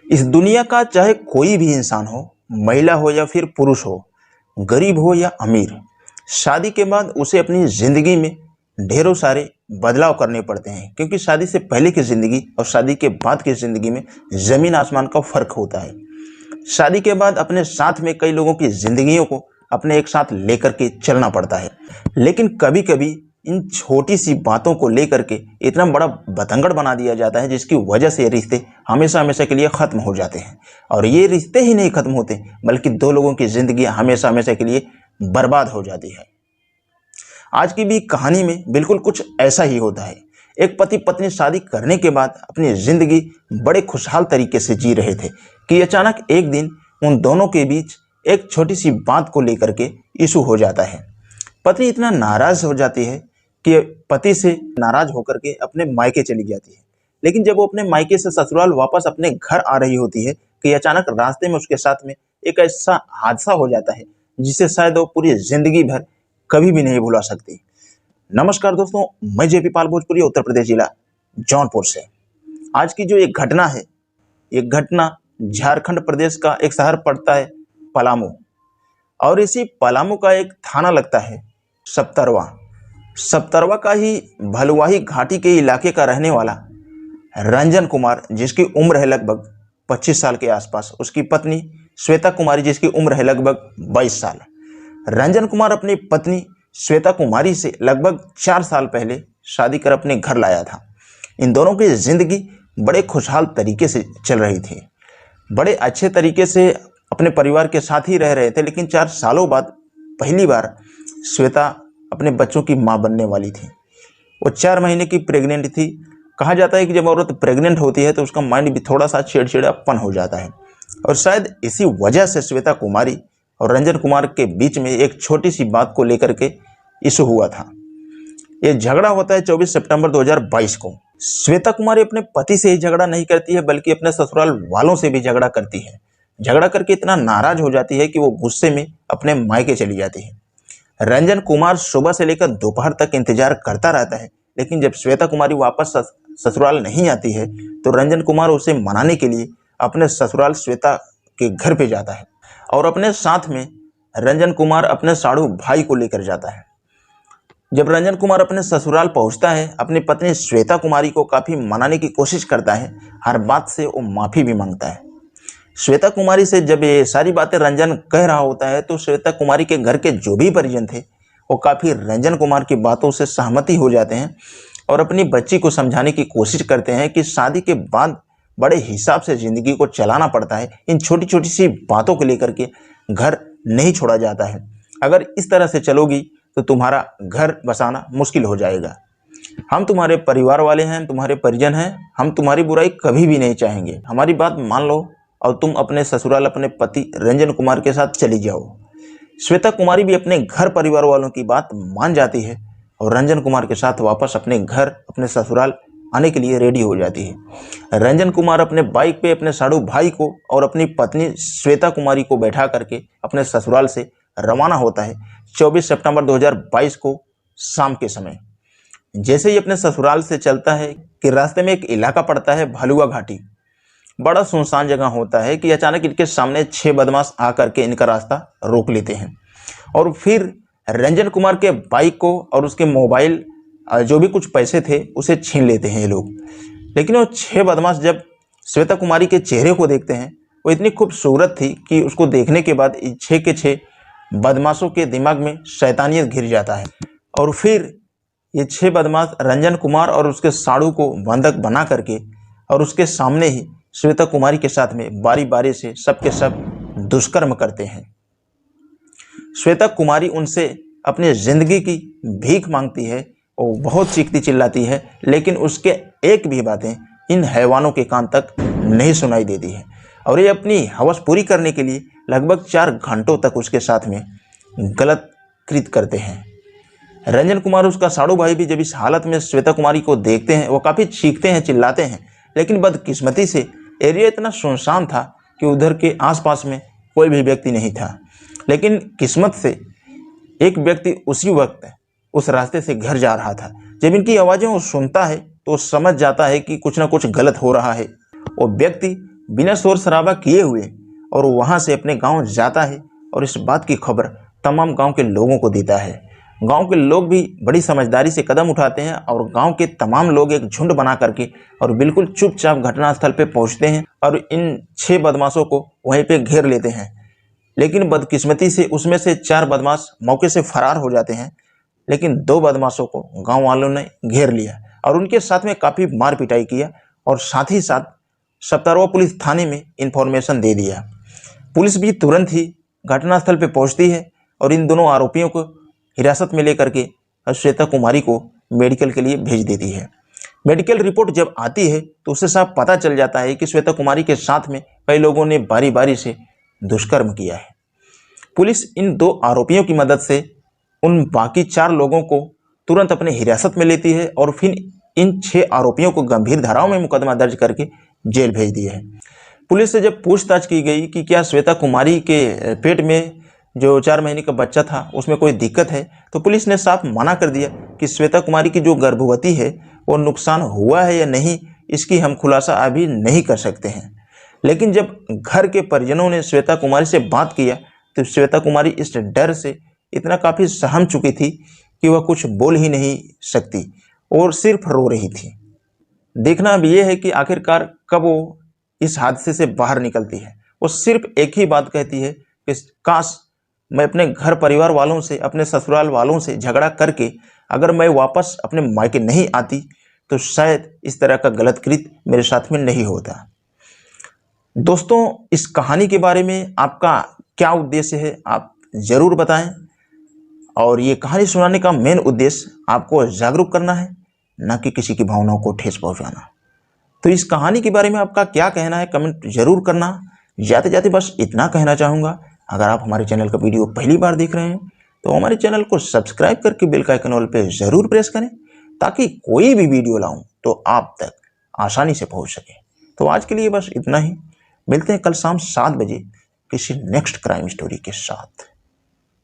इस दुनिया का चाहे कोई भी इंसान हो, महिला हो या फिर पुरुष हो, गरीब हो या अमीर, शादी के बाद उसे अपनी ज़िंदगी में ढेरों सारे बदलाव करने पड़ते हैं। क्योंकि शादी से पहले की ज़िंदगी और शादी के बाद की ज़िंदगी में ज़मीन आसमान का फ़र्क होता है। शादी के बाद अपने साथ में कई लोगों की ज़िंदगियों को अपने एक साथ लेकर के चलना पड़ता है, लेकिन कभी कभी इन छोटी सी बातों को लेकर के इतना बड़ा बतंगड़ बना दिया जाता है जिसकी वजह से ये रिश्ते हमेशा हमेशा के लिए ख़त्म हो जाते हैं। और ये रिश्ते ही नहीं ख़त्म होते बल्कि दो लोगों की ज़िंदगी हमेशा हमेशा के लिए बर्बाद हो जाती है। आज की भी कहानी में बिल्कुल कुछ ऐसा ही होता है। एक पति पत्नी शादी करने के बाद अपनी ज़िंदगी बड़े खुशहाल तरीके से जी रहे थे कि अचानक एक दिन उन दोनों के बीच एक छोटी सी बात को लेकर के इशू हो जाता है। पत्नी इतना नाराज़ हो जाती है कि पति से नाराज़ होकर के अपने मायके चली जाती है। लेकिन जब वो अपने मायके से ससुराल वापस अपने घर आ रही होती है कि अचानक रास्ते में उसके साथ में एक ऐसा हादसा हो जाता है जिसे शायद वो पूरी ज़िंदगी भर कभी भी नहीं भुला सकती। नमस्कार दोस्तों, मैं जेपी पाल भोजपुरी, उत्तर प्रदेश जिला जौनपुर से। आज की जो एक घटना है, एक घटना झारखंड प्रदेश का एक शहर पड़ता है पलामू, और इसी पलामू का एक थाना लगता है सप्तरवा का ही भलुआही घाटी के इलाके का रहने वाला रंजन कुमार, जिसकी उम्र है लगभग 25 साल के आसपास, उसकी पत्नी श्वेता कुमारी जिसकी उम्र है लगभग 22 साल। रंजन कुमार अपनी पत्नी श्वेता कुमारी से लगभग 4 साल पहले शादी कर अपने घर लाया था। इन दोनों की ज़िंदगी बड़े खुशहाल तरीके से चल रही थी, बड़े अच्छे तरीके से अपने परिवार के साथ ही रह रहे थे। लेकिन 4 सालों बाद पहली बार श्वेता अपने बच्चों की मां बनने वाली थी। वो 4 महीने की प्रेग्नेंट थी। कहा जाता है कि जब औरत प्रेग्नेंट होती है तो उसका माइंड भी थोड़ा सा चिड़चिड़ापन हो जाता है, और शायद इसी वजह से श्वेता कुमारी और रंजन कुमार के बीच में एक छोटी सी बात को लेकर के इशू हुआ था। ये झगड़ा होता है 24 सितंबर 2022 को। श्वेता कुमारी अपने पति से ही झगड़ा नहीं करती है बल्कि अपने ससुराल वालों से भी झगड़ा करती है। झगड़ा करके इतना नाराज हो जाती है कि वो गुस्से में अपने मायके चली जाती है। रंजन कुमार सुबह से लेकर दोपहर तक इंतजार करता रहता है, लेकिन जब श्वेता कुमारी वापस ससुराल नहीं आती है तो रंजन कुमार उसे मनाने के लिए अपने ससुराल श्वेता के घर पे जाता है, और अपने साथ में रंजन कुमार अपने साड़ू भाई को लेकर जाता है। जब रंजन कुमार अपने ससुराल पहुंचता है, अपनी पत्नी श्वेता कुमारी को काफ़ी मनाने की कोशिश करता है, हर बात से वो माफ़ी भी मांगता है। श्वेता कुमारी से जब ये सारी बातें रंजन कह रहा होता है तो श्वेता कुमारी के घर के जो भी परिजन थे वो काफ़ी रंजन कुमार की बातों से सहमति हो जाते हैं और अपनी बच्ची को समझाने की कोशिश करते हैं कि शादी के बाद बड़े हिसाब से ज़िंदगी को चलाना पड़ता है। इन छोटी छोटी सी बातों को लेकर के घर नहीं छोड़ा जाता है। अगर इस तरह से चलोगी तो तुम्हारा घर बसाना मुश्किल हो जाएगा। हम तुम्हारे परिवार वाले हैं, तुम्हारे परिजन हैं, हम तुम्हारी बुराई कभी भी नहीं चाहेंगे। हमारी बात मान लो और तुम अपने ससुराल अपने पति रंजन कुमार के साथ चली जाओ। श्वेता कुमारी भी अपने घर परिवार वालों की बात मान जाती है और रंजन कुमार के साथ वापस अपने घर अपने ससुराल आने के लिए रेडी हो जाती है। रंजन कुमार अपने बाइक पे अपने साड़ू भाई को और अपनी पत्नी श्वेता कुमारी को बैठा करके अपने ससुराल से रवाना होता है 24 सितंबर 2022 को शाम के समय। जैसे ही अपने ससुराल से चलता है कि रास्ते में एक इलाका पड़ता है भलुआ घाटी। बड़ा सुनसान जगह होता है कि अचानक इनके सामने 6 बदमाश आकर के इनका रास्ता रोक लेते हैं और फिर रंजन कुमार के बाइक को और उसके मोबाइल जो भी कुछ पैसे थे उसे छीन लेते हैं ये लोग। लेकिन वो 6 बदमाश जब श्वेता कुमारी के चेहरे को देखते हैं, वो इतनी खूबसूरत थी कि उसको देखने के बाद 6 के 6 बदमाशों के दिमाग में शैतानियत घिर जाता है और फिर ये 6 बदमाश रंजन कुमार और उसके साड़ू को बंधक बना करके और उसके सामने ही श्वेता कुमारी के साथ में बारी बारी से सबके सब दुष्कर्म करते हैं। श्वेता कुमारी उनसे अपनी ज़िंदगी की भीख मांगती है और बहुत चीखती चिल्लाती है, लेकिन उसके एक भी बातें इन हैवानों के कान तक नहीं सुनाई देती है और ये अपनी हवस पूरी करने के लिए लगभग 4 घंटों तक उसके साथ में गलत कृत्य करते हैं। रंजन कुमार उसका साड़ू भाई भी जब इस हालत में श्वेता कुमारी को देखते हैं वो काफ़ी चीखते हैं, चिल्लाते हैं, लेकिन बदकिस्मती से एरिया इतना सुनसान था कि उधर के आसपास में कोई भी व्यक्ति नहीं था। लेकिन किस्मत से एक व्यक्ति उसी वक्त उस रास्ते से घर जा रहा था। जब इनकी आवाज़ें वो सुनता है तो वो समझ जाता है कि कुछ ना कुछ गलत हो रहा है। वो व्यक्ति बिना शोर शराबा किए हुए और वहाँ से अपने गांव जाता है और इस बात की खबर तमाम गांव के लोगों को देता है। गांव के लोग भी बड़ी समझदारी से कदम उठाते हैं और गांव के तमाम लोग एक झुंड बना करके और बिल्कुल चुपचाप घटनास्थल पे पहुंचते हैं और इन 6 बदमाशों को वहीं पे घेर लेते हैं। लेकिन बदकिस्मती से उसमें से 4 बदमाश मौके से फरार हो जाते हैं, लेकिन 2 बदमाशों को गांव वालों ने घेर लिया और उनके साथ में काफ़ी मार पिटाई किया और साथ ही साथ सप्तारवा पुलिस थाने में इंफॉर्मेशन दे दिया। पुलिस भी तुरंत ही घटनास्थल पर पहुंचती है और इन दोनों आरोपियों को हिरासत में लेकर के श्वेता कुमारी को मेडिकल के लिए भेज देती है। मेडिकल रिपोर्ट जब आती है तो उससे साफ पता चल जाता है कि श्वेता कुमारी के साथ में कई लोगों ने बारी बारी से दुष्कर्म किया है। पुलिस इन 2 आरोपियों की मदद से उन बाकी 4 लोगों को तुरंत अपने हिरासत में लेती है और फिर इन 6 आरोपियों को गंभीर धाराओं में मुकदमा दर्ज करके जेल भेज दिया है। पुलिस से जब पूछताछ की गई कि क्या श्वेता कुमारी के पेट में जो 4 महीने का बच्चा था उसमें कोई दिक्कत है, तो पुलिस ने साफ मना कर दिया कि श्वेता कुमारी की जो गर्भवती है वो नुकसान हुआ है या नहीं, इसकी हम खुलासा अभी नहीं कर सकते हैं। लेकिन जब घर के परिजनों ने श्वेता कुमारी से बात किया तो श्वेता कुमारी इस डर से इतना काफ़ी सहम चुकी थी कि वह कुछ बोल ही नहीं सकती और सिर्फ रो रही थी। देखना अब ये है कि आखिरकार कब वो इस हादसे से बाहर निकलती है। वो सिर्फ एक ही बात कहती है कि काश मैं अपने घर परिवार वालों से, अपने ससुराल वालों से झगड़ा करके अगर मैं वापस अपने मायके नहीं आती तो शायद इस तरह का गलत कृत्य मेरे साथ में नहीं होता। दोस्तों, इस कहानी के बारे में आपका क्या उद्देश्य है आप ज़रूर बताएं। और ये कहानी सुनाने का मेन उद्देश्य आपको जागरूक करना है, ना कि किसी की भावनाओं को ठेस पहुंचाना। तो इस कहानी के बारे में आपका क्या कहना है कमेंट जरूर करना। जाते जाते बस इतना कहना चाहूँगा, अगर आप हमारे चैनल का वीडियो पहली बार देख रहे हैं तो हमारे चैनल को सब्सक्राइब करके बेल का आइकन ऑल पे ज़रूर प्रेस करें, ताकि कोई भी वीडियो लाऊं तो आप तक आसानी से पहुंच सके। तो आज के लिए बस इतना ही। मिलते हैं कल शाम 7 बजे किसी नेक्स्ट क्राइम स्टोरी के साथ।